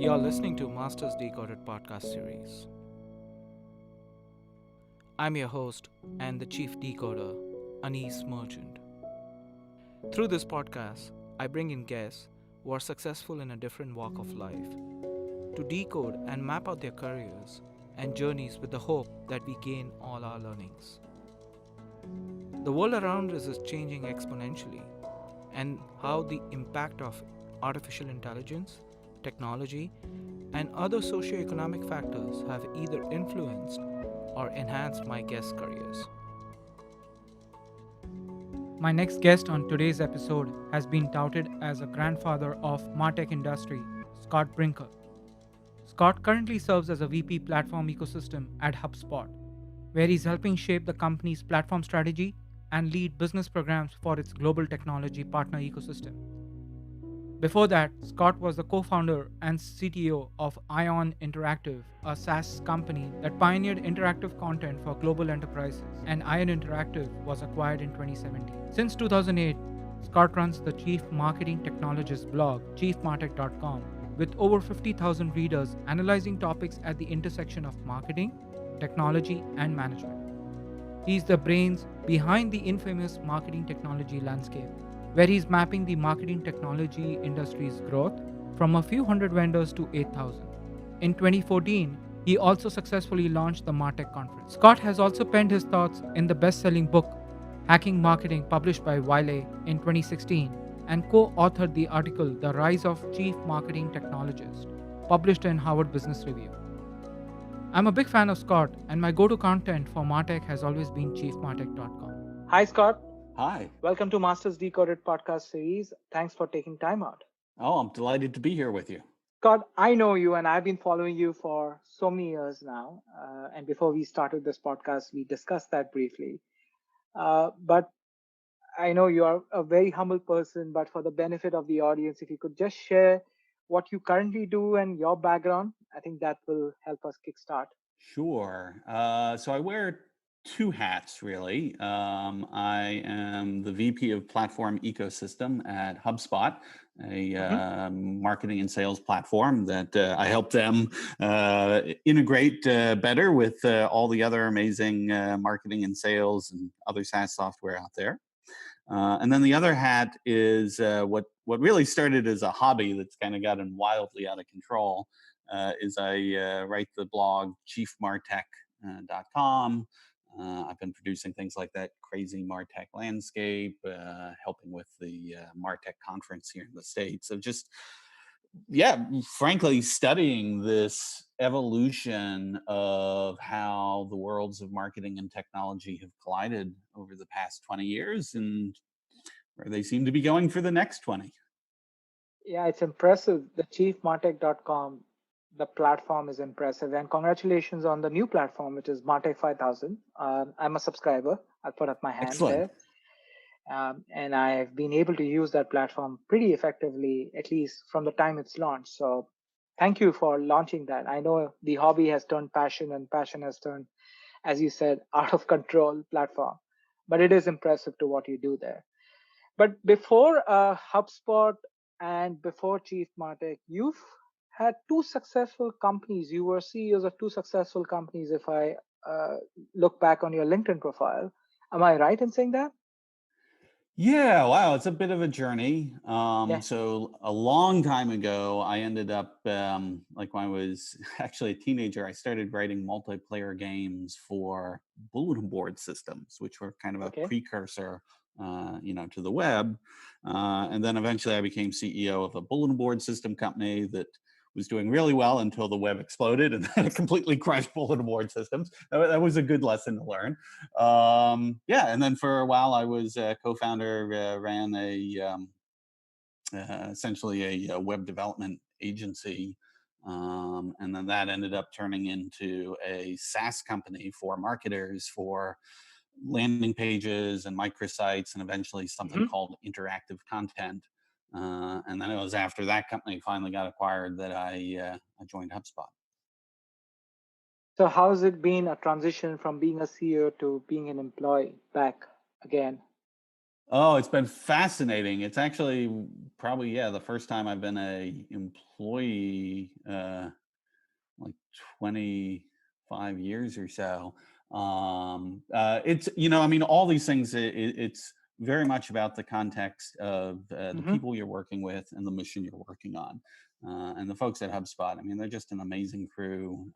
You're listening to Masters Decoded podcast series. I'm your host and the chief decoder, Anis Merchant. Through this podcast, I bring in guests who are successful in a different walk of life to decode and map out their careers and journeys with the hope that we gain all our learnings. The world around us is changing exponentially, and how the impact of artificial intelligence, technology, and other socioeconomic factors have either influenced or enhanced my guests' careers. My next guest on today's episode has been touted as a grandfather of Martech industry, Scott Brinker. Scott currently serves as a VP platform ecosystem at HubSpot, where he's helping shape the company's platform strategy and lead business programs for its global technology partner ecosystem. Before that, Scott was the co-founder and CTO of Ion Interactive, a SaaS company that pioneered interactive content for global enterprises, and Ion Interactive was acquired in 2017. Since 2008, Scott runs the Chief Marketing Technologist blog, chiefmartech.com, with over 50,000 readers analyzing topics at the intersection of marketing, technology, and management. He's the brains behind the infamous marketing technology landscape, where he's mapping the marketing technology industry's growth from a few hundred vendors to 8,000. In 2014, he also successfully launched the Martech conference. Scott has also penned his thoughts in the best-selling book Hacking Marketing, published by Wiley in 2016, and co-authored the article The Rise of Chief Marketing Technologist, published in Harvard Business Review. I'm a big fan of Scott, and my go-to content for Martech has always been chiefmartech.com. Hi, Scott. Hi. Welcome to Masters Decoded podcast series. Thanks for taking time out. Oh, I'm delighted to be here with you. Scott, I know you and I've been following you for so many years now. And before we started this podcast, we discussed that briefly. But I know you are a very humble person, but for the benefit of the audience, if you could just share what you currently do and your background, I think that will help us kickstart. Sure. So I wear two hats, really. I am the VP of Platform Ecosystem at HubSpot, a marketing and sales platform that I help them integrate better with all the other amazing marketing and sales and other SaaS software out there. And then the other hat is what really started as a hobby that's kind of gotten wildly out of control. Is I write the blog chiefmartech.com. I've been producing things like that crazy Martech landscape, helping with the Martech conference here in the States. So just, yeah, frankly, studying this evolution of how the worlds of marketing and technology have collided over the past 20 years and where they seem to be going for the next 20. Yeah, it's impressive. The chiefmartech.com, the platform is impressive. And congratulations on the new platform, which is Martech 5000. I'm a subscriber. I'll put up my hand Excellent. there. And I've been able to use that platform pretty effectively, at least from the time it's launched. So thank you for launching that. I know the hobby has turned passion, and passion has turned, as you said, out of control platform. But it is impressive to what you do there. But before HubSpot and before Chief Martech, you've had two successful companies. You were CEOs of two successful companies, if I look back on your LinkedIn profile. Am I right in saying that? Yeah, wow, it's a bit of a journey. Yeah. So a long time ago, I ended up like when I was actually a teenager, I started writing multiplayer games for bulletin board systems, which were kind of a Okay. precursor, to the web. And then eventually, I became CEO of a bulletin board system company that was doing really well until the web exploded and then it completely crushed bulletin board systems. That was a good lesson to learn. Yeah, and then for a while I was a co-founder, ran essentially a web development agency, and then that ended up turning into a SaaS company for marketers for landing pages and microsites, and eventually something Mhm. called interactive content. And then it was after that company finally got acquired that I joined HubSpot. So how's it been a transition from being a CEO to being an employee back again? Oh, it's been fascinating. It's actually probably, yeah, the first time I've been a employee, like 25 years or so. It's, I mean, all these things, it's very much about the context of the Hmm. people you're working with and the mission you're working on. And the folks at HubSpot, I mean, they're just an amazing crew.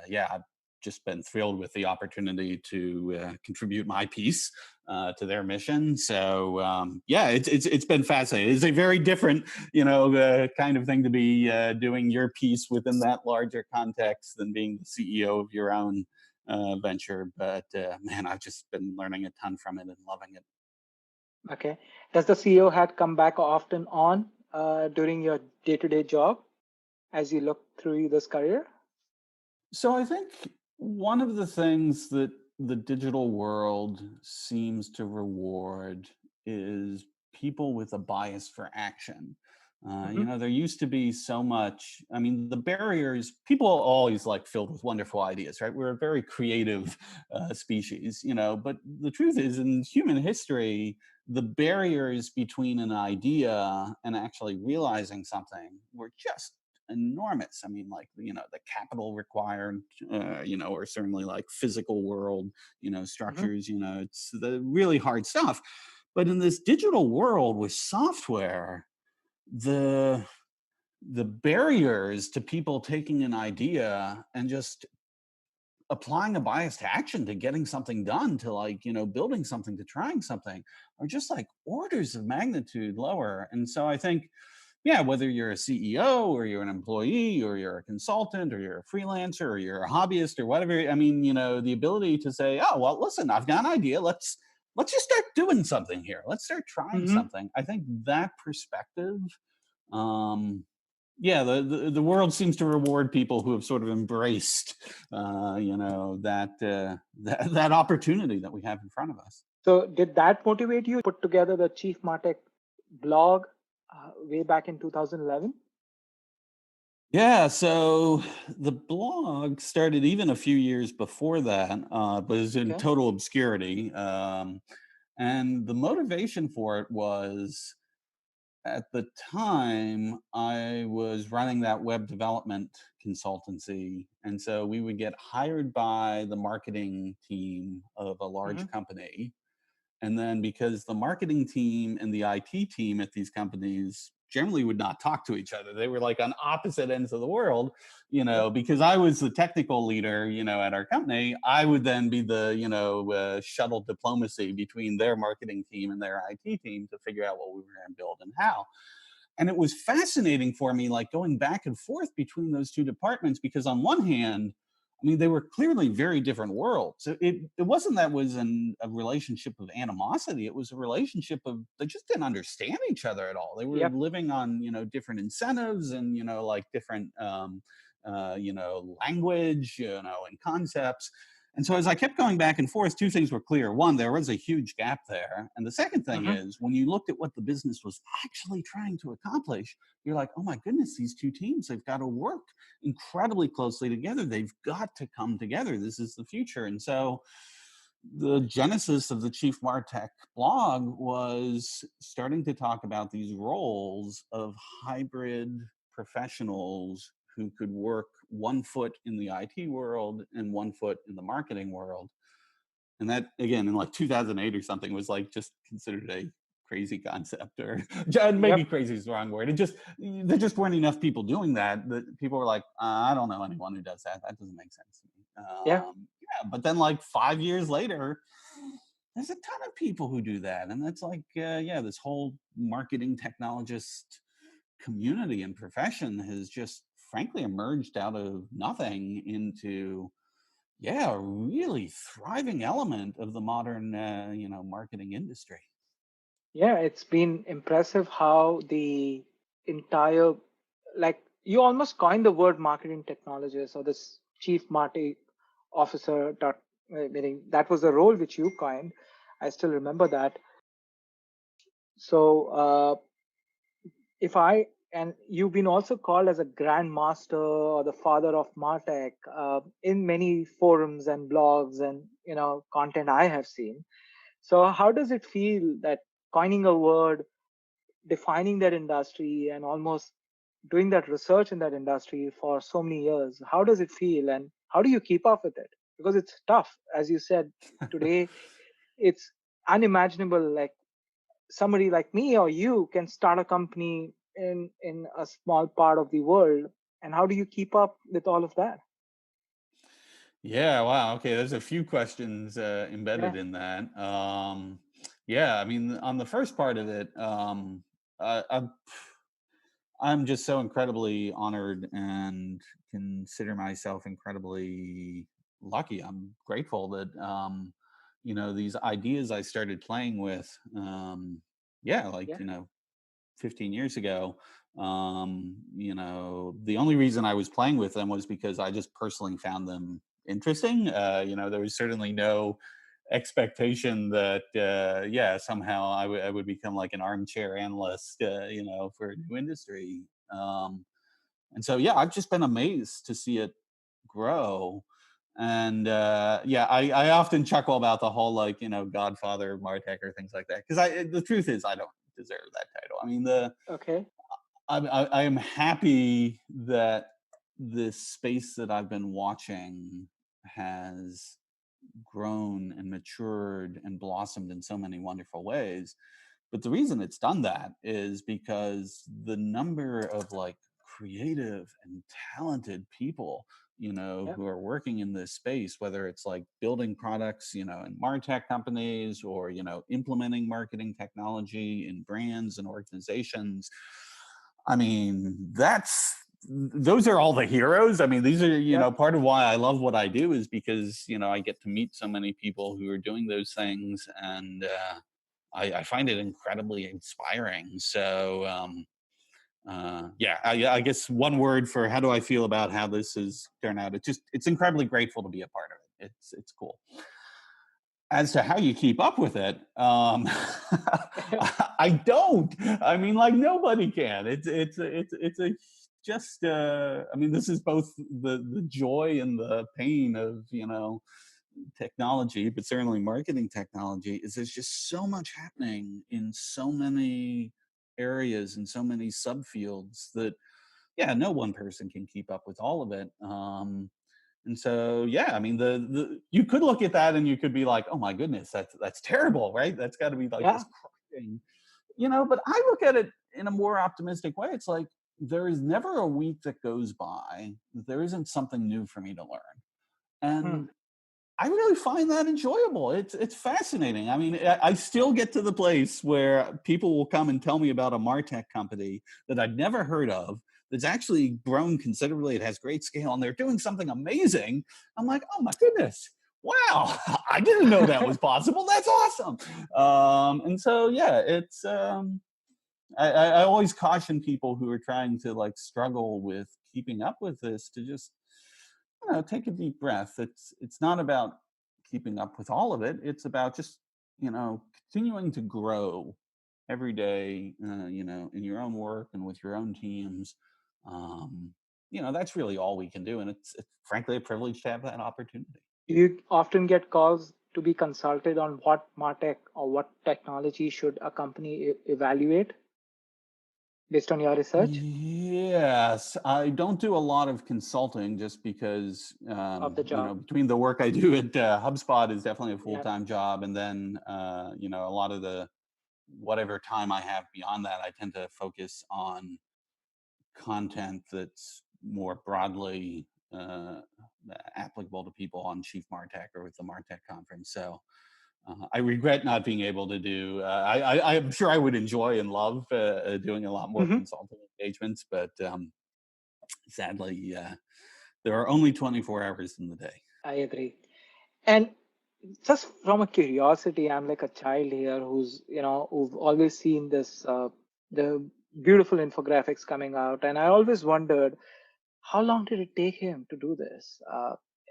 Yeah, I've just been thrilled with the opportunity to contribute my piece to their mission. So yeah, it's been fascinating. It's a very different, kind of thing to be doing your piece within that larger context than being the CEO of your own venture. But man, I've just been learning a ton from it and loving it. Okay. Does the CEO had come back often on during your day-to-day job as you look through this career? So I think one of the things that the digital world seems to reward is people with a bias for action. Hmm. There used to be so much. I mean, the barriers, people are always like filled with wonderful ideas, right? We're a very creative species, but the truth is, in human history, the barriers between an idea and actually realizing something were just enormous. I mean, like, the capital required, or certainly like physical world, Hmm. structures, it's the really hard stuff. But in this digital world with software, the the barriers to people taking an idea and just applying a bias to action, to getting something done, to like, building something, to trying something, are just like orders of magnitude lower. And so I think, yeah, whether you're a CEO or you're an employee or you're a consultant or you're a freelancer or you're a hobbyist or whatever, I mean, the ability to say, oh, well, listen, I've got an idea. Let's just start doing something here. Let's start trying Hmm. something. I think that perspective, um, yeah, the world seems to reward people who have sort of embraced, that opportunity that we have in front of us. So did that motivate you to put together the Chief Martech blog way back in 2011? Yeah, so the blog started even a few years before that, but it was in Okay. total obscurity. And the motivation for it was, at the time, I was running that web development consultancy. And so we would get hired by the marketing team of a large Hmm. company, and then because the marketing team and the IT team at these companies generally would not talk to each other, they were like on opposite ends of the world, Yep. because I was the technical leader, at our company, I would then be the, shuttle diplomacy between their marketing team and their IT team to figure out what we were going to build and how. And it was fascinating for me, like going back and forth between those two departments, because on one hand, I mean, they were clearly very different worlds. So it wasn't that was a relationship of animosity. It was a relationship of, they just didn't understand each other at all. They were Yep. living on, different incentives and, like different, language, and concepts. And so as I kept going back and forth, two things were clear. One, there was a huge gap there. And the second thing Hmm. is, when you looked at what the business was actually trying to accomplish, you're like, oh my goodness, these two teams, they've got to work incredibly closely together. They've got to come together. This is the future. And so the genesis of the Chief Martech blog was starting to talk about these roles of hybrid professionals who could work one foot in the IT world and one foot in the marketing world. And that, again, in like 2008 or something, was like just considered a crazy concept, or maybe Yep. crazy is the wrong word. There just weren't enough people doing that. That people were like, I don't know anyone who does that. That doesn't make sense to me. Yeah. Yeah, but then like 5 years later, there's a ton of people who do that, and that's like, yeah, this whole marketing technologist community and profession has just frankly emerged out of nothing into, yeah, a really thriving element of the modern, marketing industry. Yeah, it's been impressive how the entire, like, you almost coined the word marketing technologist or this chief marketing officer, meaning that was the role which you coined. I still remember that. So, if I, and you've been also called as a grandmaster or the father of Martech in many forums and blogs and content I have seen. So how does it feel that coining a word, defining that industry, and almost doing that research in that industry for so many years? How does it feel, and how do you keep up with it? Because it's tough, as you said today. It's unimaginable. Like somebody like me or you can start a company in a small part of the world, and how do you keep up with all of that? Yeah, wow. Okay, there's a few questions Yeah, embedded in that. Yeah, I mean, on the first part of it, I'm just so incredibly honored and consider myself incredibly lucky. I'm grateful that these ideas I started playing with, yeah, like yeah, 15 years ago, the only reason I was playing with them was because I just personally found them interesting. There was certainly no expectation that, yeah, somehow I would become like an armchair analyst, for a new industry. And so, yeah, I've just been amazed to see it grow. And yeah, I often chuckle about the whole like Godfather of Martech or things like that because the truth is I don't deserve that title. I mean okay, I am happy that this space that I've been watching has grown and matured and blossomed in so many wonderful ways. But the reason it's done that is because the number of like creative and talented people, yeah, who are working in this space, whether it's like building products, in MarTech companies or, implementing marketing technology in brands and organizations. I mean, those are all the heroes. I mean, these are, yeah, part of why I love what I do is because, I get to meet so many people who are doing those things. And I find it incredibly inspiring. So, yeah, I guess one word for how do I feel about how this has turned out. It's incredibly grateful to be a part of it. It's cool. As to how you keep up with it, I don't. I mean, like nobody can. It's a just. I mean, this is both the joy and the pain of technology, but certainly marketing technology. Is there's just so much happening in so many areas and so many subfields that yeah, no one person can keep up with all of it. And so, yeah, I mean, the you could look at that and you could be like, oh my goodness, that's terrible, right? That's got to be like yeah, this crushing, But I look at it in a more optimistic way. It's like there is never a week that goes by that there isn't something new for me to learn, hmm, and I really find that enjoyable. It's fascinating. I mean, I still get to the place where people will come and tell me about a Martech company that I'd never heard of that's actually grown considerably. It has great scale, and they're doing something amazing. I'm like, oh my goodness, wow! I didn't know that was possible. That's awesome. And so, yeah, it's. I always caution people who are trying to like struggle with keeping up with this to just take a deep breath. It's not about keeping up with all of it. It's about just continuing to grow every day. In your own work and with your own teams. That's really all we can do, and it's frankly a privilege to have that opportunity. do you often get calls to be consulted on what martech or what technology should a company evaluate based on your research Yes, I don't do a lot of consulting just because, of the job? between the work I do at HubSpot is definitely a full Yeah, time job, and then, a lot of the whatever time I have beyond that, I tend to focus on content that's more broadly applicable to people on Chief Martech or with the Martech conference. So I regret not being able to do. I'm sure I would enjoy and love doing a lot more hmm, consulting engagements, but sadly, there are only 24 hours in the day. I agree. And just from a curiosity, I'm like a child here who've always seen this the beautiful infographics coming out, and I always wondered how long did it take him to do this.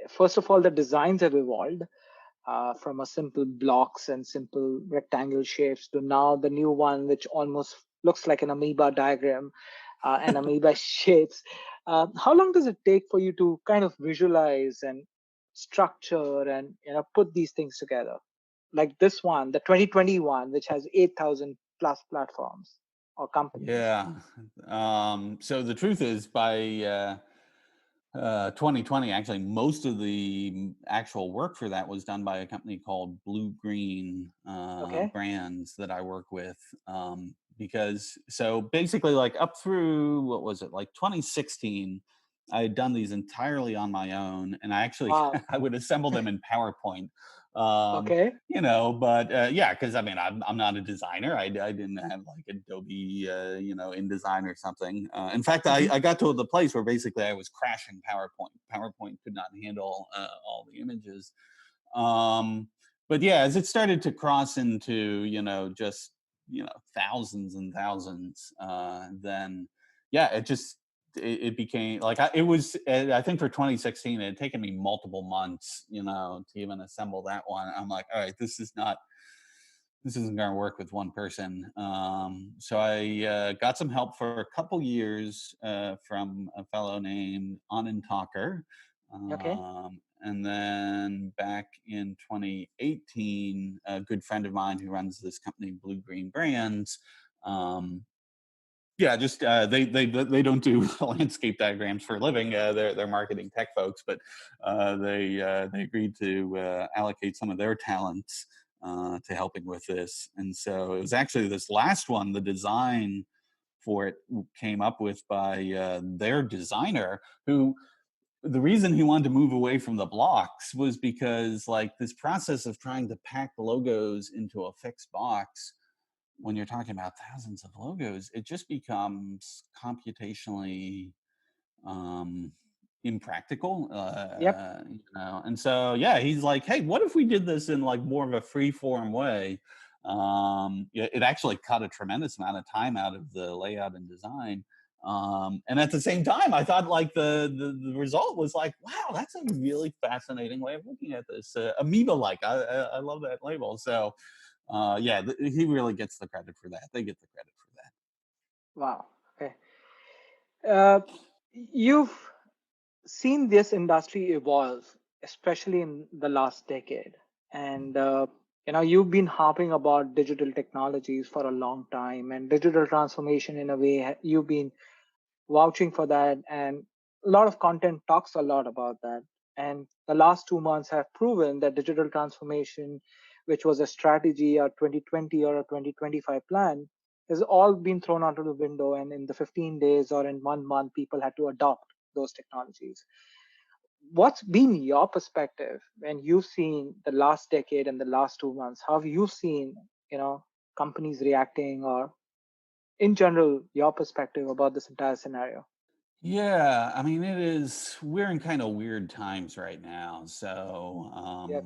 First of all, the designs have evolved from a simple blocks and simple rectangle shapes to now the new one, which almost looks like an amoeba diagram and amoeba shapes. How long does it take for you to kind of visualize and structure and put these things together? like this one, the 2021, which has 8,000 plus platforms or companies? Yeah. So the truth is, by 2020, actually, most of the actual work for that was done by a company called Blue Green Okay. Brands that I work with. Because so basically, like up through what was it, like 2016, I had done these entirely on my own, and I actually Wow. I would assemble them in PowerPoint. Um, Okay. but yeah, because I mean, I'm not a designer. I didn't have like Adobe, InDesign or something. In fact, Hmm. I got to the place where basically I was crashing PowerPoint. PowerPoint could not handle all the images. Um, but yeah, as it started to cross into, just, thousands and thousands, then yeah, it became like it was, I think for 2016, it had taken me multiple months, to even assemble that one. I'm like, all right, this isn't going to work with one person. So I got some help for a couple years from a fellow named Anand Talker. Okay. And then back in 2018, a good friend of mine who runs this company, Blue Green Brands, um, yeah, just they don't do landscape diagrams for a living. They're marketing tech folks, but they agreed to allocate some of their talents to helping with this. And so it was actually this last one, the design for it came up with by their designer, who the reason he wanted to move away from the blocks was because like this process of trying to pack logos into a fixed box, when you're talking about thousands of logos, it just becomes computationally um, impractical. Yep. And so yeah, he's like, hey, what if we did this in like more of a free form way? It actually cut a tremendous amount of time out of the layout and design. And at the same time, I thought like the result was like, wow, that's a really fascinating way of looking at this, amoeba-like. I love that label. So yeah, he really gets the credit for that. They get the credit for that. Wow. Okay. Uh, you've seen this industry evolve, especially in the last decade. And, you've been harping about digital technologies for a long time and digital transformation in a way. You've been vouching for that. And a lot of content talks a lot about that. And the last 2 months have proven that digital transformation, which was a strategy, a 2020 or a 2025 plan, has all been thrown out of the window. And in the 15 days or in 1 month, people had to adopt those technologies. What's been your perspective when you've seen the last decade and the last 2 months? How have you seen, companies reacting, or in general, your perspective about this entire scenario? Yeah, I mean, we're in kind of weird times right now. So, Yep.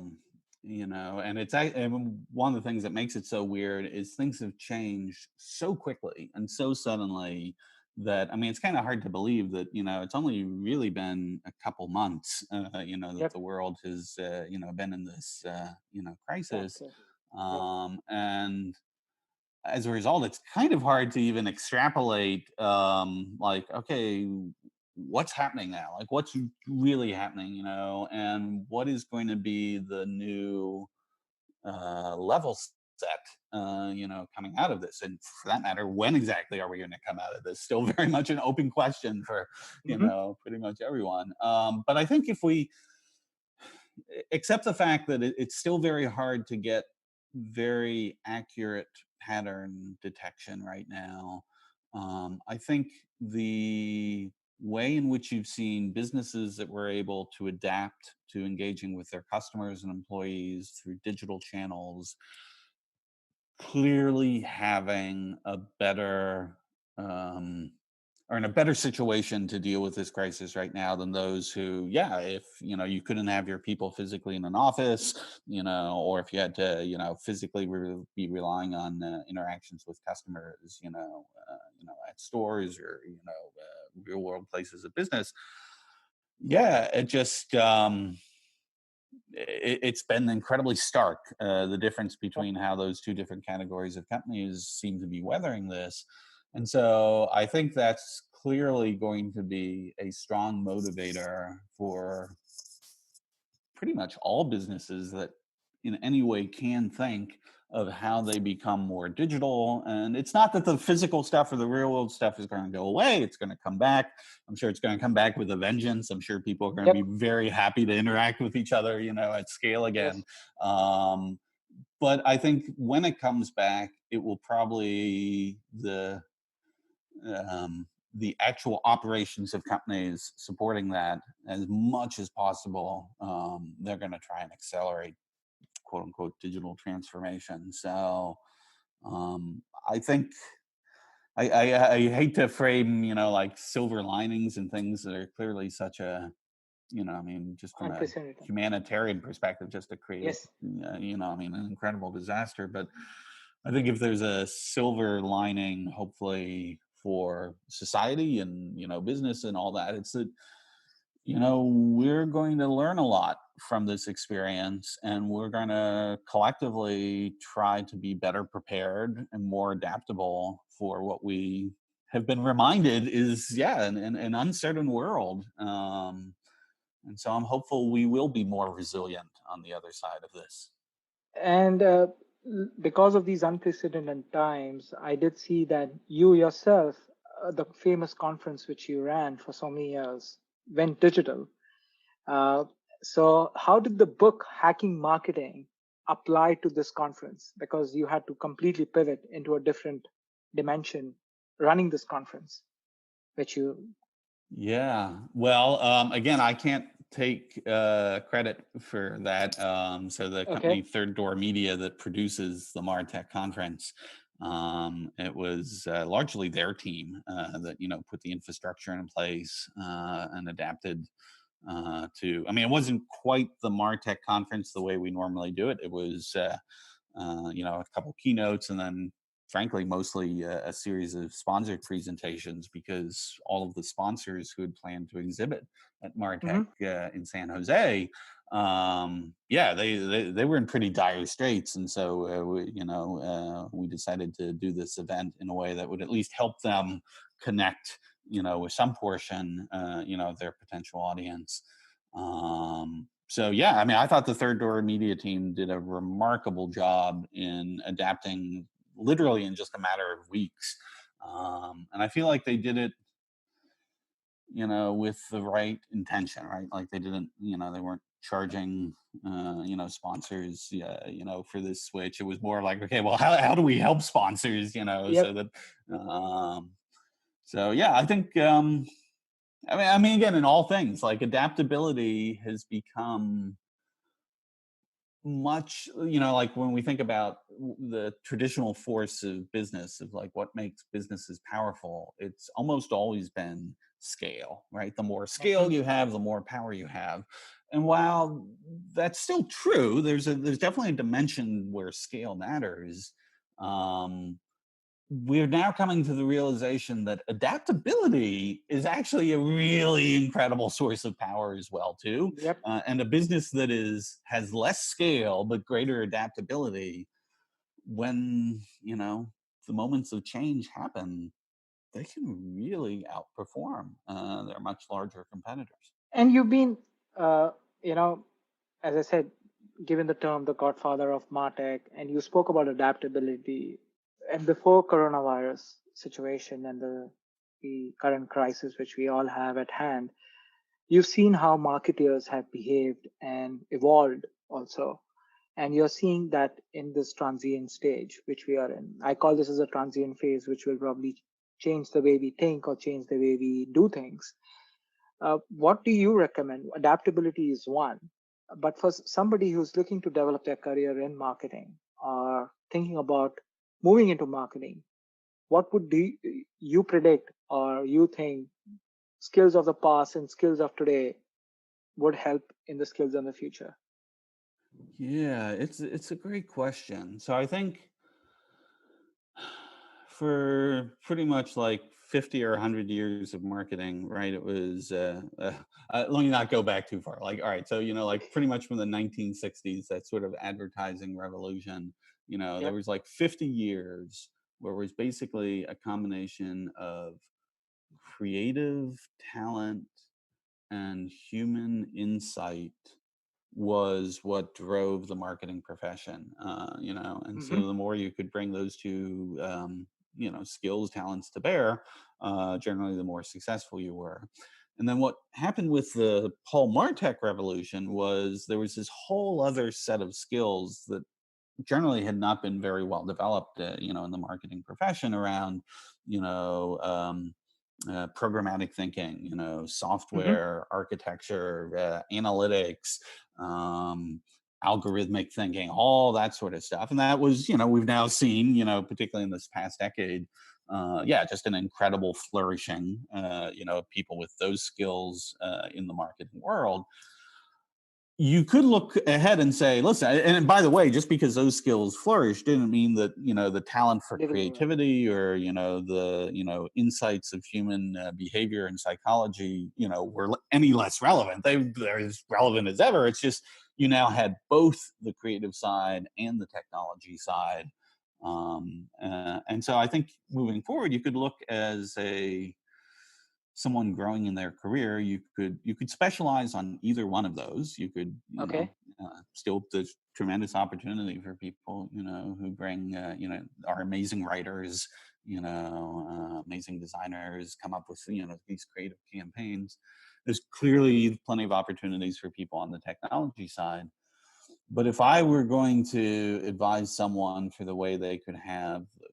and and one of the things that makes it so weird is things have changed so quickly and so suddenly that, I mean, it's kind of hard to believe that, it's only really been a couple months, that Yep. the world has, been in this, crisis. Exactly. Yep. And as a result, it's kind of hard to even extrapolate, like, okay, what's happening now? Like, what's really happening, and what is going to be the new level set, coming out of this? And for that matter, when exactly are we going to come out of this? Still very much an open question for, Hmm. pretty much everyone. But I think if we accept the fact that it's still very hard to get very accurate pattern detection right now. I think the way in which you've seen businesses that were able to adapt to engaging with their customers and employees through digital channels clearly having a better um, are in a better situation to deal with this crisis right now than those who, yeah, if you couldn't have your people physically in an office, or if you had to, physically be relying on interactions with customers, at stores or real world places of business. Yeah, it's been incredibly stark, the difference Yep. between how those two different categories of companies seem to be weathering this. And so I think that's clearly going to be a strong motivator for pretty much all businesses that in any way can think of how they become more digital. And it's not that the physical stuff or the real world stuff is going to go away. It's going to come back. I'm sure it's going to come back with a vengeance. I'm sure people are going to be Yep. very happy to interact with each other, at scale again. Yes. But I think when it comes back, it will probably the actual operations of companies supporting that as much as possible. They're going to try and accelerate quote unquote digital transformation. So I think I hate to frame, like silver linings and things that are clearly such a, I mean, just from a Unprecedented. humanitarian perspective, just to create, Yes. I mean, an incredible disaster. But I think if there's a silver lining, hopefully for society and, business and all that, it's that, we're going to learn a lot from this experience, and we're going to collectively try to be better prepared and more adaptable for what we have been reminded is, an uncertain world. And so I'm hopeful we will be more resilient on the other side of this. And because of these unprecedented times, I did see that you yourself, the famous conference which you ran for so many years, went digital. Uh, so, how did the book Hacking Marketing apply to this conference? Because you had to completely pivot into a different dimension running this conference, which you. Yeah. Well, again, I can't take credit for that. So the company Okay. Third Door Media that produces the Martech conference, it was largely their team that put the infrastructure in place and adapted to. I mean, it wasn't quite the Martech conference the way we normally do it. It was a couple keynotes, and then frankly mostly a series of sponsored presentations, because all of the sponsors who had planned to exhibit at Martech Mm-hmm. in San Jose, they were in pretty dire straits. And so we decided to do this event in a way that would at least help them connect with some portion of their potential audience. So yeah, I mean, I thought the Third Door Media team did a remarkable job in adapting literally in just a matter of weeks. And I feel like they did it, with the right intention, right? Like they didn't, they weren't charging, sponsors, for this switch. It was more like, okay, well, how do we help sponsors, so Yep. that, so yeah, I think, I mean, again, in all things, like adaptability has become much, like when we think about the traditional force of business, of like what makes businesses powerful, it's almost always been scale, right? The more Mm-hmm. scale you have, the more power you have. And while that's still true, there's definitely a dimension where scale matters. um we're now coming to the realization that adaptability is actually a really incredible source of power as well too. Yep. And a business that has less scale but greater adaptability, when the moments of change happen, they can really outperform their much larger competitors. And you've been, uh, you know, as I said, given the term the godfather of Martech, and you spoke about adaptability. And before coronavirus situation and the current crisis which we all have at hand, you've seen how marketeers have behaved and evolved also. And you're seeing that in this transient stage which we are in. I call this as a transient phase, which will probably change the way we think or change the way we do things. What do you recommend? Adaptability is one, but for somebody who's looking to develop their career in marketing or thinking about moving into marketing, what would you predict or you think skills of the past and skills of today would help in the skills in the future? Yeah, it's a great question. So I think for pretty much like 50 or 100 years of marketing, right? It was, let me not go back too far. Like, all right, so, like pretty much from the 1960s, that sort of advertising revolution, there Yep. was like 50 years where it was basically a combination of creative talent and human insight was what drove the marketing profession, and Hmm. so the more you could bring those two, skills, talents to bear, generally the more successful you were. And then what happened with the whole Martech revolution was there was this whole other set of skills that generally had not been very well developed, in the marketing profession around, you know, um, programmatic thinking, Hmm. software architecture, analytics, um, algorithmic thinking, all that sort of stuff. And that was, we've now seen, particularly in this past decade, just an incredible flourishing, of people with those skills in the marketing world. You could look ahead and say, listen, and by the way, just because those skills flourish didn't mean that, the talent for Didn't go away. creativity or, the, insights of human behavior and psychology, were any less relevant. They're as relevant as ever. It's just you now had both the creative side and the technology side. And so I think moving forward, you could look as a someone growing in their career, you could specialize on either one of those. You could, Okay. still, there's tremendous opportunity for people, who bring, are amazing writers, amazing designers, come up with, these creative campaigns. There's clearly plenty of opportunities for people on the technology side. But if I were going to advise someone for the way they could have the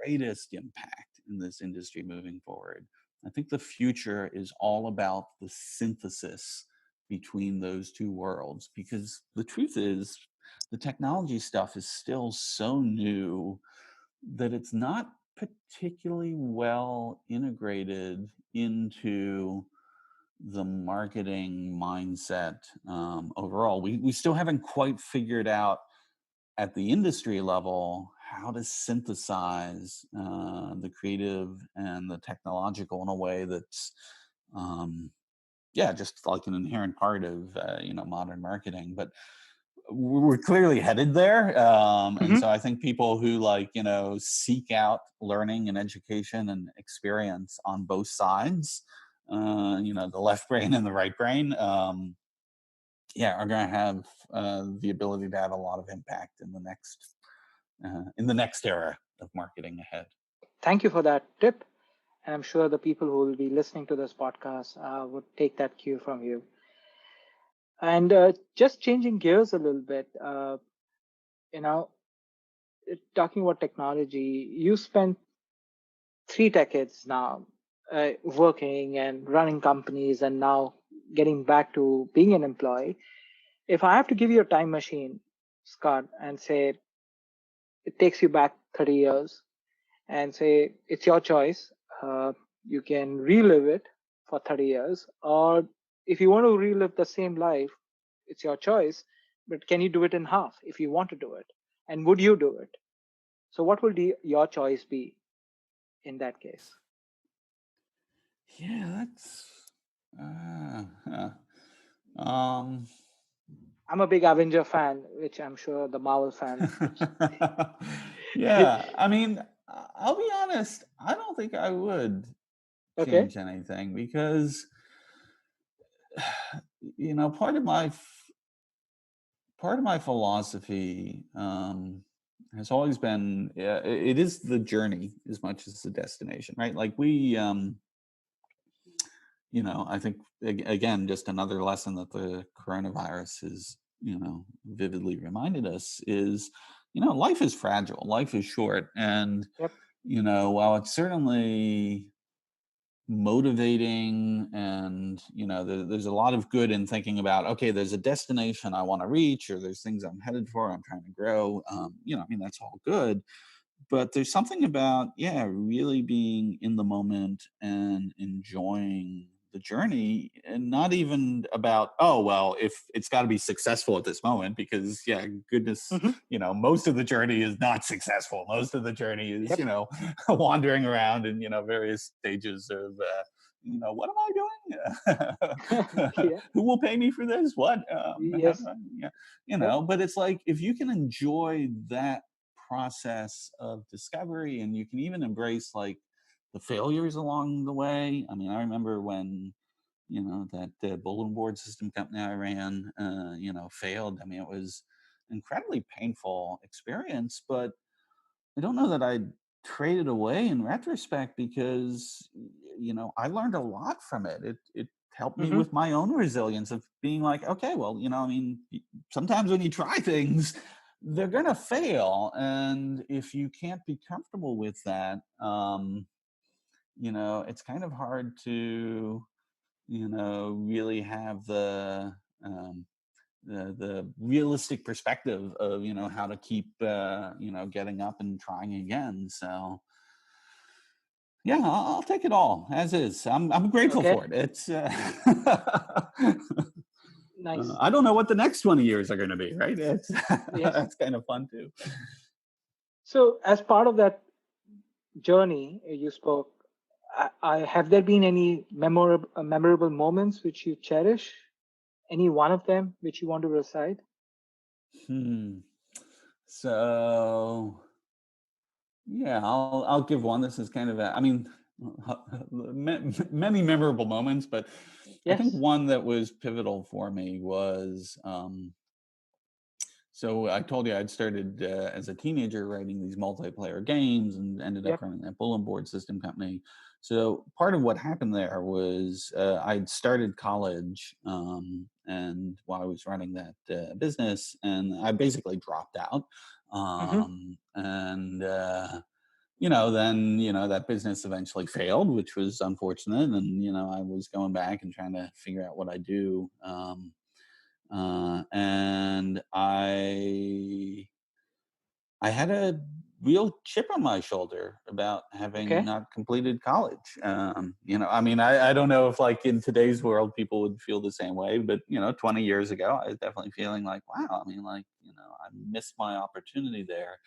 greatest impact in this industry moving forward, I think the future is all about the synthesis between those two worlds. Because the truth is, the technology stuff is still so new that it's not particularly well integrated into the marketing mindset overall. We still haven't quite figured out at the industry level how to synthesize the creative and the technological in a way that's um, just like an inherent part of modern marketing. But we're clearly headed there, and Hmm. so I think people who seek out learning and education and experience on both sides, the left brain and the right brain, are going to have the ability to have a lot of impact in the next era of marketing ahead. Thank you for that tip. And I'm sure the people who will be listening to this podcast would take that cue from you. And just changing gears a little bit, you know, talking about technology, you spent 3 decades now working and running companies and now getting back to being an employee. If I have to give you a time machine, Scott, and say it takes you back 30 years and say it's your choice, you can relive it for 30 years, or if you want to relive the same life, it's your choice, but can you do it in half if you want to do it? And would you do it? So, what would your choice be in that case? Yeah, that's um I'm a big Avenger fan, which I'm sure the Marvel fans would. yeah, I mean, I'll be honest, I don't think I would Okay. change anything because part of my philosophy has always been, it is the journey as much as the destination, right? Like we I think, again, just another lesson that the coronavirus has, vividly reminded us is, life is fragile, life is short. And, Yep. while it's certainly motivating and, there's a lot of good in thinking about, okay, there's a destination I want to reach, or there's things I'm headed for, I'm trying to grow. I mean, that's all good, but there's something about really being in the moment and enjoying the journey, and not even about, oh well, if it's got to be successful at this moment, because goodness, Hmm. most of the journey is not successful. Most of the journey is Yep. wandering around in various stages of what am I doing? Yeah. Who will pay me for this? What how do Yes. I, Yep. but it's like, if you can enjoy that process of discovery, and you can even embrace like the failures along the way. I mean, I remember when that bulletin board system company I ran, failed. I mean, it was incredibly painful experience, but I don't know that I'd trade it away in retrospect because, I learned a lot from it. It helped me Mm-hmm. with my own resilience of being like, okay, well, I mean, sometimes when you try things, they're going to fail. And if you can't be comfortable with that, it's kind of hard to, really have um, the realistic perspective of how to keep getting up and trying again. So yeah, I'll take it all as is. I'm grateful Okay. for it. It's Nice. I don't know what the next 20 years are going to be, right? It's Yes. that's kind of fun too. So as part of that journey you spoke, have there been any memorable moments which you cherish? Any one of them which you want to recite? Hmm. So yeah, I'll give one. This is kind of I mean, many memorable moments, but I think Yes. one that was pivotal for me was so I told you I'd started as a teenager writing these multiplayer games and ended up Yep. running that bulletin board system company. So part of what happened there was I'd started college, and while I was running that business, and I basically dropped out. Mm-hmm. Then that business eventually failed, which was unfortunate, and I was going back and trying to figure out what I do. And I had a real chip on my shoulder about having Okay. not completed college. I mean, I don't know if like in today's world people would feel the same way, but 20 years ago, I was definitely feeling like, wow, I mean, like, I missed my opportunity there.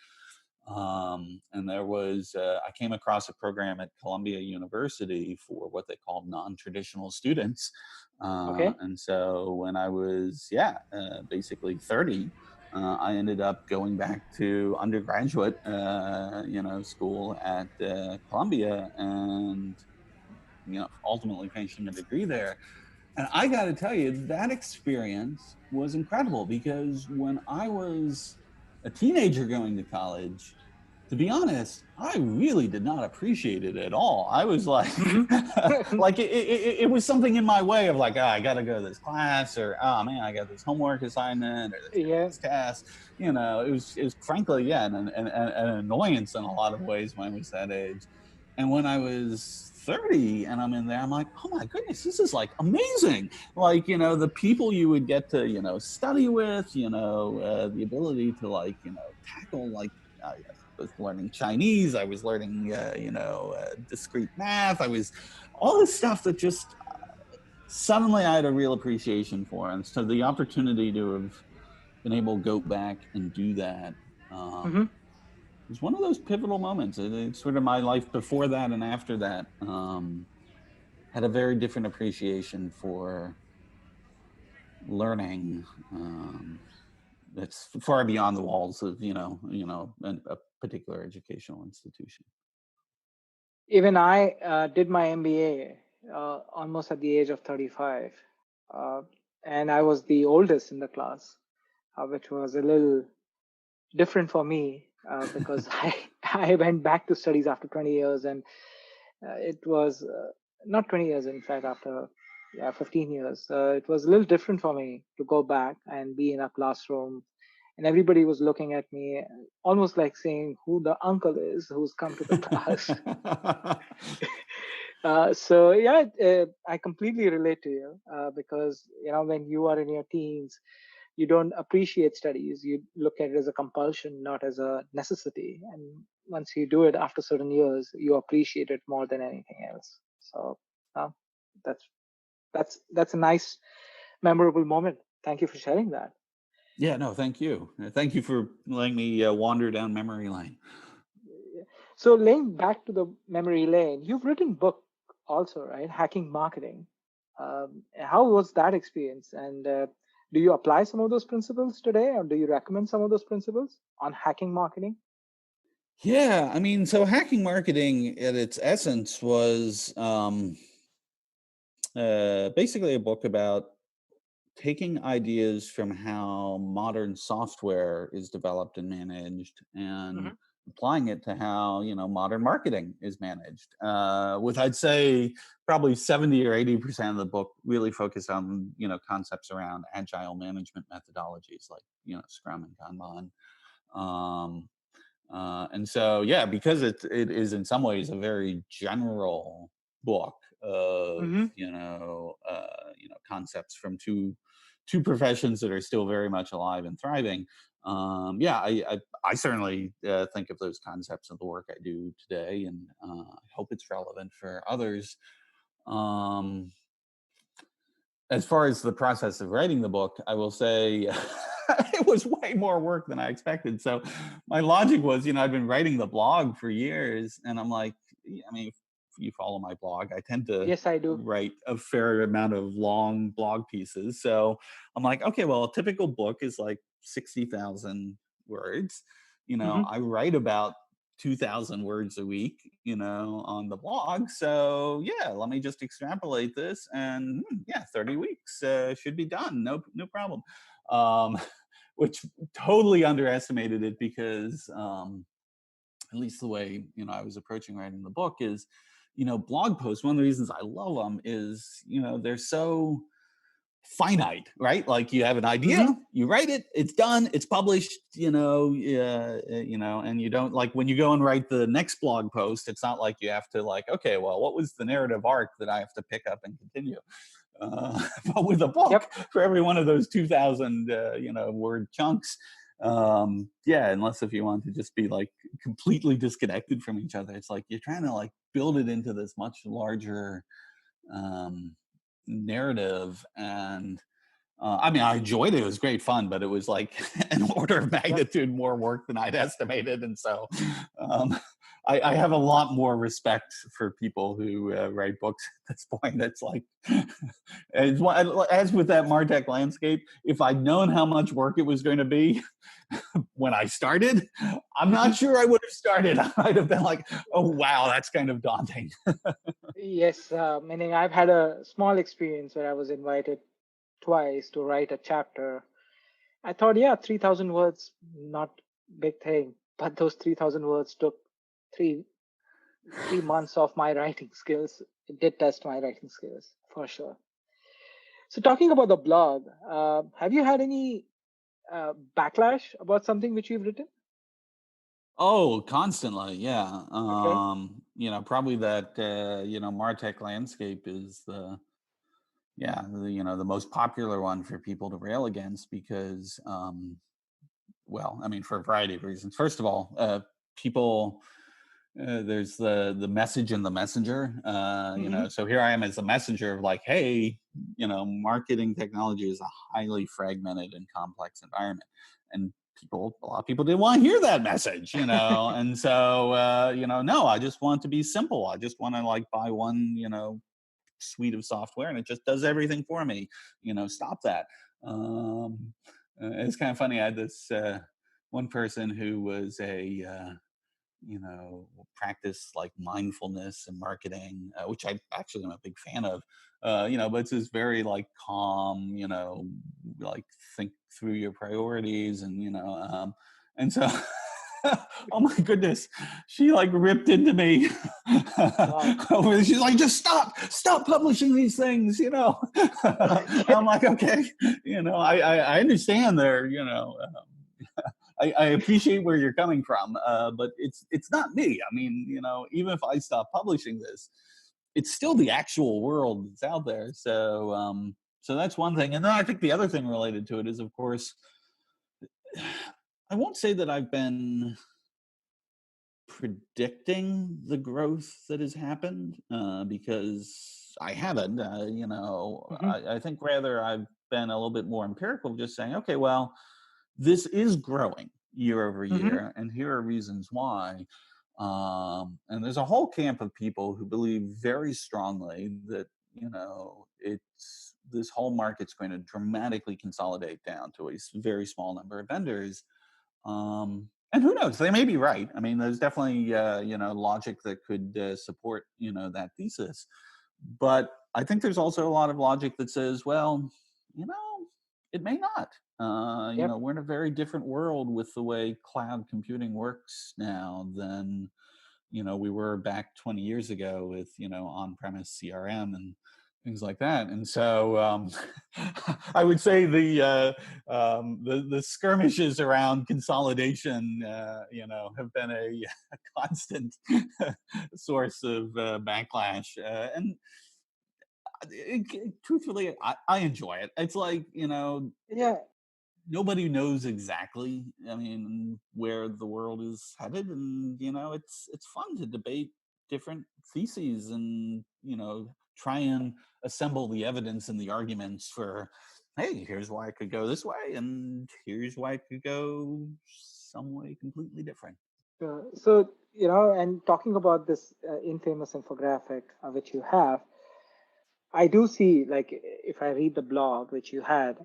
And there was, I came across a program at Columbia University for what they call non-traditional students. Okay. And so when I was, basically 30, I ended up going back to undergraduate, school at Columbia, and ultimately finishing a degree there. And I got to tell you, that experience was incredible because when I was a teenager going to college, to be honest, I really did not appreciate it at all. I was like, Mm-hmm. like it was something in my way of like, oh, I got to go to this class, or oh man, I got this homework assignment, or Yeah. this test. It was frankly, yeah, an annoyance in a lot of ways when I was that age. And when I was 30 and I'm in there, I'm like, oh my goodness, this is like amazing. Like, the people you would get to, study with, the ability to like, tackle like, I was learning Chinese. I was learning, discrete math. I was all this stuff that just suddenly I had a real appreciation for. And so the opportunity to have been able to go back and do that Mm-hmm. was one of those pivotal moments. It's sort of my life before that and after that. Had a very different appreciation for learning, that's far beyond the walls of a particular educational institution. Even I did my MBA almost at the age of 35. Uh, and I was the oldest in the class, which was a little different for me because I went back to studies after 20 years, and it was not 20 years, in fact, after 15 years. It was a little different for me to go back and be in a classroom, and everybody was looking at me almost like saying who the uncle is who's come to the class. So yeah, I completely relate to you because when you are in your teens, you don't appreciate studies. You look at it as a compulsion, not as a necessity. And once you do it after certain years, you appreciate it more than anything else. So uh, that's that's a nice, memorable moment. Thank you for sharing that. Yeah, no, thank you. Thank you for letting me wander down memory lane. So laying back to the memory lane, you've written book also, right? Hacking marketing. How was that experience? And do you apply some of those principles today, or do you recommend some of those principles on hacking marketing? Yeah, I mean, so hacking marketing at its essence was basically a book about taking ideas from how modern software is developed and managed and Hmm. applying it to how modern marketing is managed, with I'd say probably 70 or 80% of the book really focused on concepts around agile management methodologies like Scrum and Kanban. um, and so, yeah, because it is in some ways a very general book of Hmm. concepts from two professions that are still very much alive and thriving. Yeah, I certainly think of those concepts of the work I do today, and I hope it's relevant for others. Um, as far as the process of writing the book, I will say it was way more work than I expected. So my logic was, I've been writing the blog for years, and I'm like, I mean, if you follow my blog, I tend to Yes, I do. write a fair amount of long blog pieces. So I'm like, okay, well, a typical book is like 60,000 words. Hmm. I write about 2,000 words a week, on the blog. So yeah, let me just extrapolate this, and yeah, 30 weeks should be done. No problem. Um, which totally underestimated it because, at least the way I was approaching writing the book is, blog posts. One of the reasons I love them is they're so finite, right? Like you have an idea, Hmm. you write it, it's done, it's published, and you don't, like, when you go and write the next blog post, it's not like you have to, like, okay, well, what was the narrative arc that I have to pick up and continue? But with a book, Yep. for every one of those 2,000 word chunks, yeah, unless if you want to just be like completely disconnected from each other, it's like you're trying to like build it into this much larger um narrative. And I mean, I enjoyed it. It was great fun, but it was like an order of Yep. magnitude more work than I'd estimated. And so, um, I have a lot more respect for people who write books at this point. It's like, as with that Martech landscape, if I'd known how much work it was going to be when I started, I'm not Hmm. sure I would have started. I might have been like, oh, wow, that's kind of daunting. Yes, meaning I've had a small experience where I was invited twice to write a chapter. I thought, yeah, 3,000 words, not big thing. But those 3,000 words took three 3 months of my writing skills. It did test my writing skills for sure. So talking about the blog, have you had any backlash about something which you've written? Oh, constantly, yeah. Okay. Probably that Martech landscape is the most popular one for people to rail against because, well, I mean, for a variety of reasons. First of all, people there's the message and the messenger. Mm-hmm. So here I am as a messenger of like, hey, marketing technology is a highly fragmented and complex environment, and a lot of people didn't want to hear that message, and so no, I just want it to be simple. I just want to like buy one, suite of software and it just does everything for me. Stop that. It's kind of funny. I had this one person who was a practice like mindfulness and marketing, which I actually am a big fan of. But it's this very like calm, like think through your priorities, and so. Oh my goodness, she like ripped into me. Wow. She's like, just stop publishing these things, I'm Okay. like, okay, I understand there, I appreciate where you're coming from, but it's not me. I mean, even if I stop publishing this, it's still the actual world that's out there. So that's one thing. And then I think the other thing related to it is, of course, I won't say that I've been predicting the growth that has happened, because I haven't. Hmm. I think rather I've been a little bit more empirical, just saying, okay, well, this is growing year over Hmm. year, and here are reasons why. And there's a whole camp of people who believe very strongly that it's this whole market's going to dramatically consolidate down to a very small number of vendors. And who knows? They may be right. I mean, there's definitely logic that could support that thesis. But I think there's also a lot of logic that says, well, it may not. Yep. We're in a very different world with the way cloud computing works now than we were back 20 years ago with on-premise CRM and things like that. And so I would say the skirmishes around consolidation have been a constant source of backlash. And truthfully, I enjoy it. It's like Yeah. nobody knows exactly, where the world is headed, and it's fun to debate different theses and try and assemble the evidence and the arguments for, hey, here's why it could go this way, and here's why it could go some way completely different. So, and talking about this infamous infographic which you have, I do see, like, if I read the blog which you had,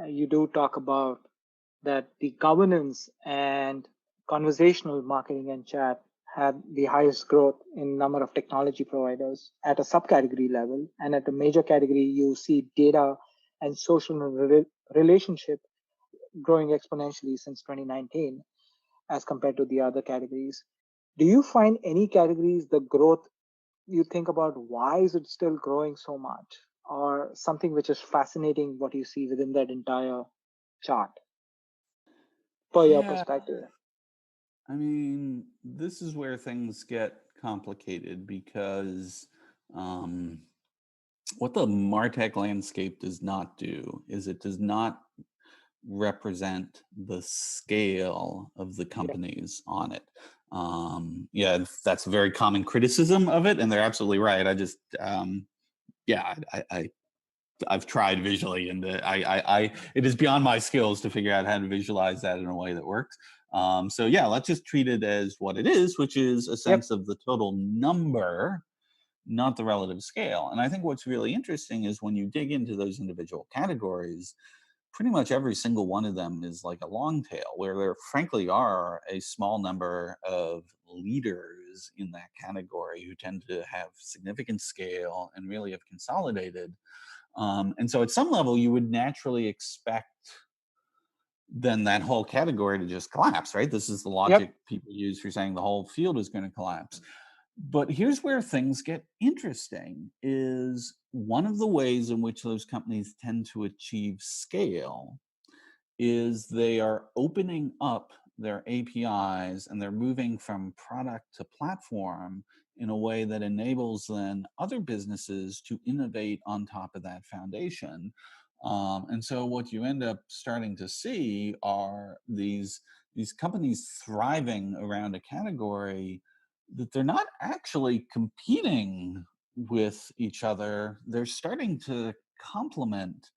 you do talk about that the governance and conversational marketing and chat had the highest growth in number of technology providers at a subcategory level, and at a major category you see data and social relationship growing exponentially since 2019 as compared to the other categories. Do you find any categories the growth, you think about why is it still growing so much, or something which is fascinating what you see within that entire chart per your Yeah, perspective? this is where things get complicated because what the Martech landscape does not do is it does not represent the scale of the Yeah. companies on it. Yeah, that's a very common criticism of it, and they're absolutely right. I just, yeah, I've tried visually, and it is beyond my skills to figure out how to visualize that in a way that works. So yeah, let's just treat it as what it is, which is a Yep. sense of the total number, not the relative scale. And I think what's really interesting is when you dig into those individual categories, pretty much every single one of them is like a long tail, where there frankly are a small number of leaders in that category who tend to have significant scale and really have consolidated. And so at some level, you would naturally expect then that whole category to just collapse, right? This is the Yep. logic people use for saying the whole field is going to collapse. But here's where things get interesting is one of the ways in which those companies tend to achieve scale is they are opening up their APIs and they're moving from product to platform in a way that enables then other businesses to innovate on top of that foundation. And so what you end up starting to see are these companies thriving around a category that they're not actually competing with each other. They're starting to complement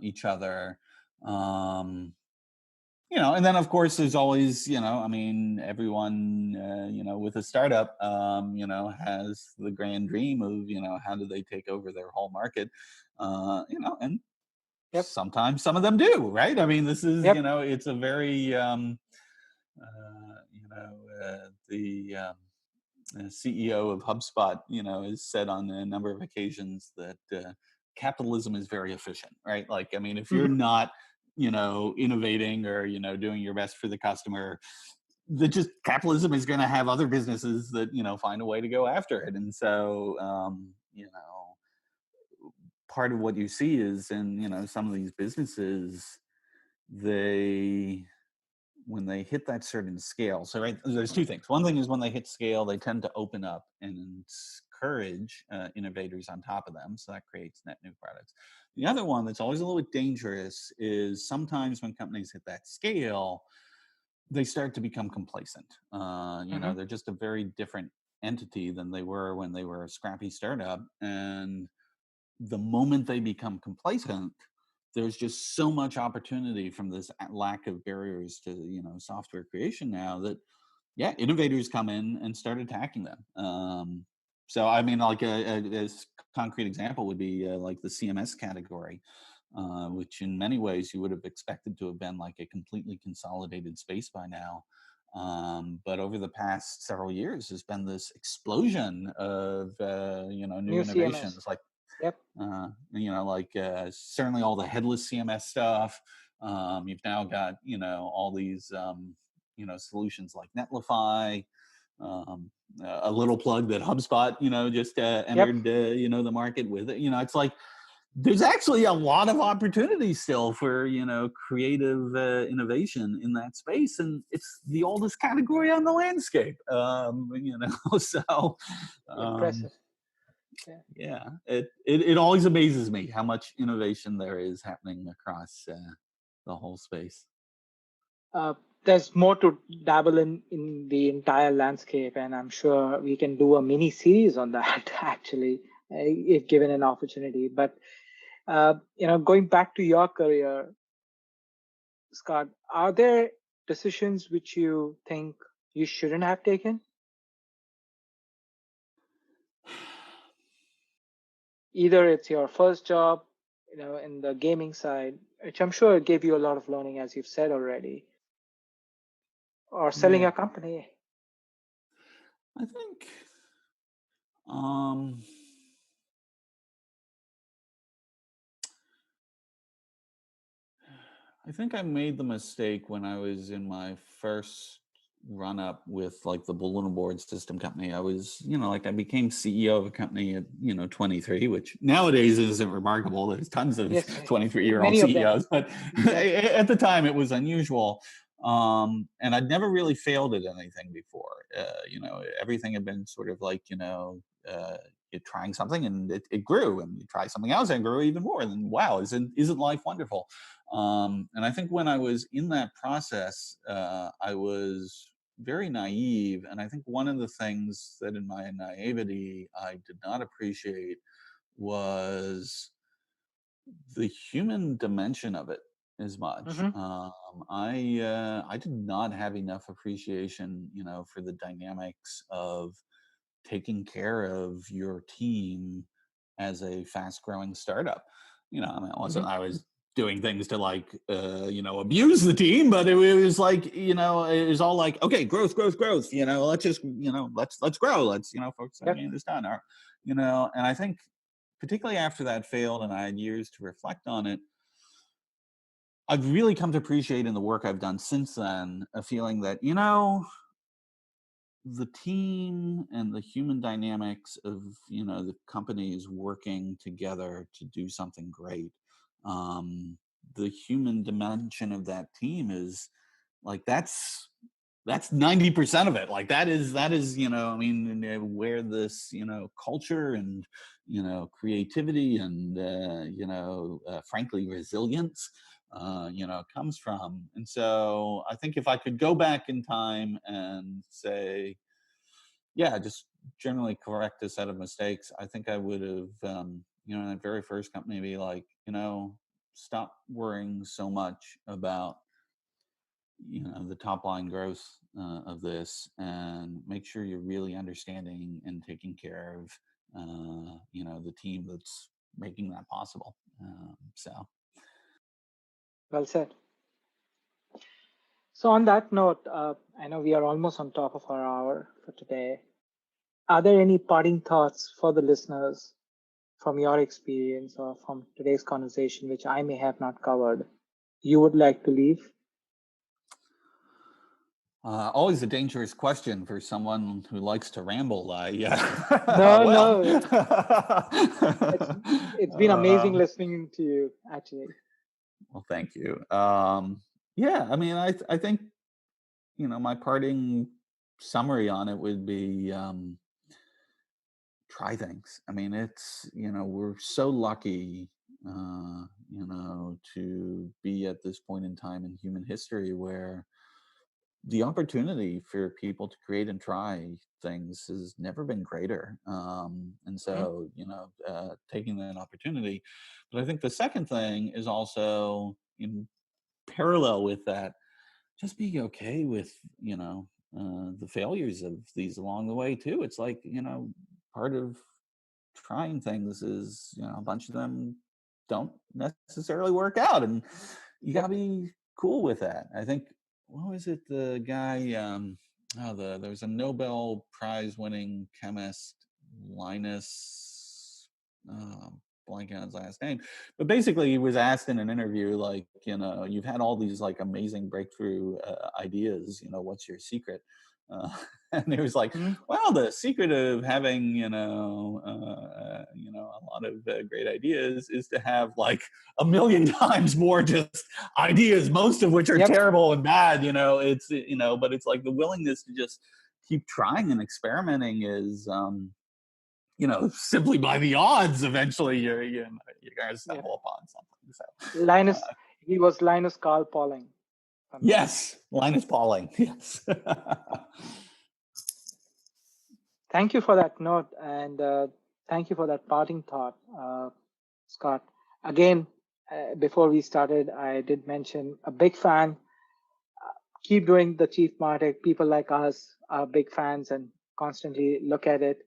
each other. um and then of course there's always, everyone with a startup has the grand dream of how do they take over their whole market, and Yep. sometimes some of them do, right? This is, Yep. it's a very the CEO of HubSpot, has said on a number of occasions that capitalism is very efficient, right? Like, if you're Mhm. not, innovating or, doing your best for the customer, that just capitalism is going to have other businesses that, find a way to go after it. And so, part of what you see is in, some of these businesses, they when they hit that certain scale. So right, there's two things. One thing is when they hit scale, they tend to open up and encourage innovators on top of them. So that creates net new products. The other one that's always a little bit dangerous is sometimes when companies hit that scale, they start to become complacent. Mhm. They're just a very different entity than they were when they were a scrappy startup. And the moment they become complacent, there's just so much opportunity from this lack of barriers to software creation now that yeah, innovators come in and start attacking them. So like a concrete example would be like the CMS category, which in many ways you would have expected to have been like a completely consolidated space by now. But over the past several years, there's been this explosion of new New CMS. innovations. Like Yep. Like certainly all the headless CMS stuff. You've now got, all these, solutions like Netlify. A little plug that HubSpot, just Yep. entered, the market with it. It's like there's actually a lot of opportunity still for, creative innovation in that space, and it's the oldest category on the landscape. So um, Impressive. Yeah. yeah, it always amazes me how much innovation there is happening across the whole space. There's more to dabble in the entire landscape, and I'm sure we can do a mini series on that actually, if given an opportunity. But going back to your career, Scott, are there decisions which you think you shouldn't have taken? Either it's your first job, in the gaming side, which I'm sure gave you a lot of learning, as you've said already, or selling Yeah, a company. I think. Um, I think I made the mistake when I was in my first run up with like the bulletin board system company. I was, like I became CEO of a company at, 23, which nowadays isn't remarkable. There's tons of Yes, 23-year-old many of them. CEOs, but Exactly. at the time it was unusual. And I'd never really failed at anything before. Everything had been sort of like, you're trying something and it grew, and you try something else and it grew even more. And then, wow, isn't life wonderful? And I think when I was in that process, I was very naive. And I think one of the things that in my naivety I did not appreciate was the human dimension of it as much. Hmm. I did not have enough appreciation, for the dynamics of taking care of your team as a fast growing startup. I mean, Hmm. I was doing things to like, abuse the team, but it was like, it was all like, okay, growth, growth, growth, let's just, let's grow. Let's, focus on Yep. getting this done. Or, and I think particularly after that failed and I had years to reflect on it, I've really come to appreciate in the work I've done since then a feeling that, the team and the human dynamics of the companies working together to do something great, the human dimension of that team is like that's 90% of it. Like that is I mean, where this culture and creativity and frankly resilience comes from. And so I think if I could go back in time and say, yeah, just generally correct a set of mistakes, I think I would have, in that very first company, be like, stop worrying so much about, the top line growth of this, and make sure you're really understanding and taking care of, the team that's making that possible. So. Well said. So on that note, I know we are almost on top of our hour for today. Are there any parting thoughts for the listeners from your experience or from today's conversation, which I may have not covered, you would like to leave? Always a dangerous question for someone who likes to ramble. No, Well, no. It's been amazing listening to you, actually. well, thank you. Yeah, I mean, I think my parting summary on it would be, try things. I mean, it's we're so lucky, to be at this point in time in human history where the opportunity for people to create and try things has never been greater. And Mhm. so, taking that opportunity. But I think the second thing is also in parallel with that, just be okay with, the failures of these along the way too. It's like, part of trying things is, a bunch of them don't necessarily work out, and you got to Yep. be cool with that. I think, what was it, the guy, there was a Nobel Prize winning chemist, Linus, blanking on his last name, but basically he was asked in an interview, like, you've had all these like amazing breakthrough ideas, what's your secret? Uh, and he was like, Mhm. well, the secret of having, a lot of great ideas is to have like a million times more just ideas, most of which are Yep. terrible and bad, but it's like the willingness to just keep trying and experimenting is, simply by the odds, eventually you're going to Yeah. stumble upon something. So, He was Linus Carl Pauling. if I'm not yes, Linus Pauling. Yes. Thank you for that note, and thank you for that parting thought, Scott. Again, before we started, I did mention a big fan. Keep doing the Chief Martech. People like us are big fans and constantly look at it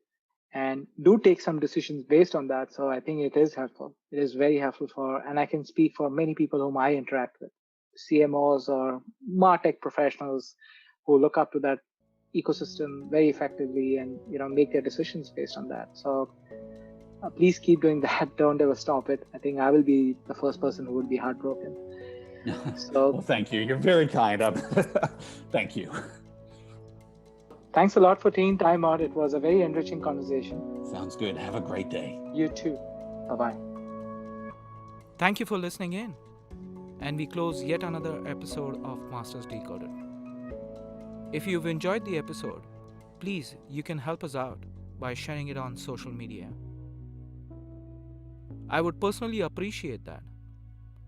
and do take some decisions based on that. So I think it is helpful. It is very helpful and I can speak for many people whom I interact with, CMOs or Martech professionals who look up to that ecosystem very effectively and make their decisions based on that. So please keep doing that. Don't ever stop it. I think I will be the first person who would be heartbroken. So well, thank you. You're very kind. Thank you. Thanks a lot for taking time out. It was a very enriching conversation. Sounds good. Have a great day. You too. Bye-bye. Thank you for listening in. And we close yet another episode of Masters Decoded. If you've enjoyed the episode, please, you can help us out by sharing it on social media. I would personally appreciate that.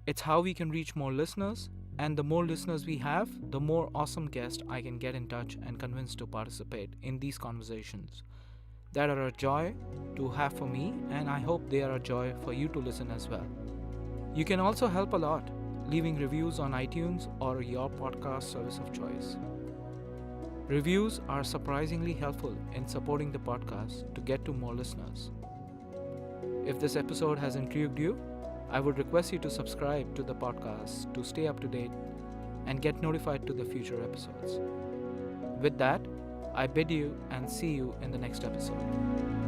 It's how we can reach more listeners, and the more listeners we have, the more awesome guests I can get in touch and convince to participate in these conversations that are a joy to have for me, and I hope they are a joy for you to listen as well. You can also help a lot leaving reviews on iTunes or your podcast service of choice. Reviews are surprisingly helpful in supporting the podcast to get to more listeners. If this episode has intrigued you, I would request you to subscribe to the podcast to stay up to date and get notified to the future episodes. With that, I bid you and see you in the next episode.